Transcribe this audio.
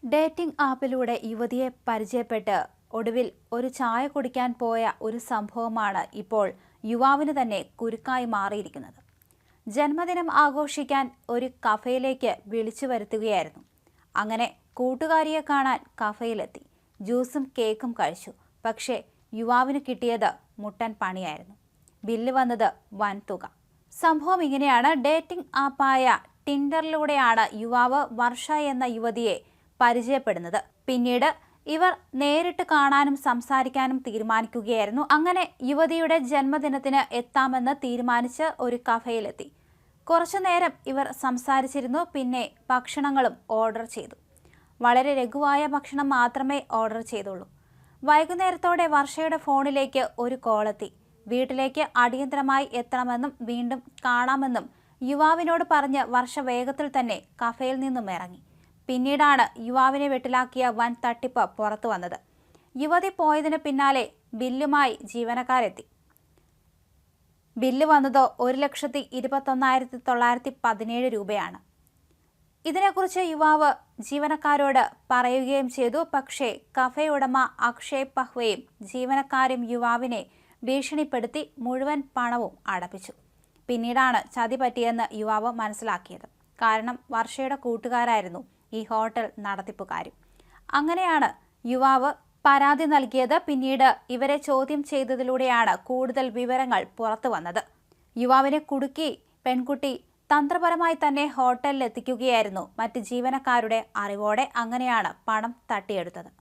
Dating ആപ്പിലൂടെ യുവതിയെ പരിചയപ്പെട്ട് ഒടുവിൽ ഒരു ചായ കുടിക്കാൻ പോയ ഒരു സംഭവമാണ് ഇപ്പോൾ യുവാവിന് തന്നെ കുരുക്കായി മാറിയിരിക്കുന്നത്. ജന്മദിനം ആഘോഷിക്കാൻ ഒരു കഫേയിലേക്ക് വിളിച്ചു വരുത്തുകയായിരുന്നു. അങ്ങനെ കൂട്ടുകാരിയെ കാണാൻ കഫേയിലെത്തി. ജ്യൂസും കേക്കും കഴിച്ചു. പക്ഷേ യുവാവിന് കിട്ടിയത് മുട്ടൻ പണിയായിരുന്നു. ബില്ല് വന്നത് വൻതുക. സംഭവം ഇങ്ങനെയാണ്. ഡേറ്റിംഗ് ആപ്പായ ടിൻഡറിലൂടെയാണ് യുവാവ് വർഷ എന്ന യുവതിയെ പരിചയപ്പെടുന്നത്. പിന്നീട് ഇവർ നേരിട്ട് കാണാനും സംസാരിക്കാനും തീരുമാനിക്കുകയായിരുന്നു. അങ്ങനെ യുവതിയുടെ ജന്മദിനത്തിന് എത്താമെന്ന് തീരുമാനിച്ച് ഒരു കഫേയിലെത്തി. കുറച്ചു നേരം ഇവർ സംസാരിച്ചിരുന്നു. പിന്നെ ഭക്ഷണങ്ങളും ഓർഡർ ചെയ്തു. വളരെ ലഘുവായ ഭക്ഷണം മാത്രമേ ഓർഡർ ചെയ്തുള്ളൂ. വൈകുന്നേരത്തോടെ വർഷയുടെ ഫോണിലേക്ക് ഒരു കോളെത്തി. വീട്ടിലേക്ക് അടിയന്തരമായി എത്തണമെന്നും വീണ്ടും കാണാമെന്നും യുവാവിനോട് പറഞ്ഞ് വർഷ വേഗത്തിൽ തന്നെ കഫേയിൽ നിന്നും ഇറങ്ങി. പിന്നീടാണ് യുവാവിനെ വെട്ടിലാക്കിയ വൻ തട്ടിപ്പ് പുറത്തു വന്നത്. യുവതി പോയതിന് പിന്നാലെ ബില്ലുമായി ജീവനക്കാരെത്തി. ബില്ല് വന്നത് 1,21,917 രൂപയാണ്. ഇതിനെക്കുറിച്ച് യുവാവ് ജീവനക്കാരോട് പറയുകയും ചെയ്തു. പക്ഷേ കഫേ ഉടമ അക്ഷയ് പഹ്വയും ജീവനക്കാരും യുവാവിനെ ഭീഷണിപ്പെടുത്തി മുഴുവൻ പണവും അടപ്പിച്ചു. പിന്നീടാണ് ചതി പറ്റിയെന്ന് യുവാവ് മനസ്സിലാക്കിയത്. കാരണം വർഷയുടെ കൂട്ടുകാരായിരുന്നു ഈ ഹോട്ടൽ നടത്തിപ്പുകാരും. അങ്ങനെയാണ് യുവാവ് പരാതി നൽകിയത്. പിന്നീട് ഇവരെ ചോദ്യം ചെയ്തതിലൂടെയാണ് കൂടുതൽ വിവരങ്ങൾ പുറത്തു വന്നത്. യുവാവിനെ കുടുക്കി പെൺകുട്ടി തന്ത്രപരമായി തന്നെ ഹോട്ടലിൽ എത്തിക്കുകയായിരുന്നു മറ്റ് ജീവനക്കാരുടെ അറിവോടെ. അങ്ങനെയാണ് പണം തട്ടിയെടുത്തത്.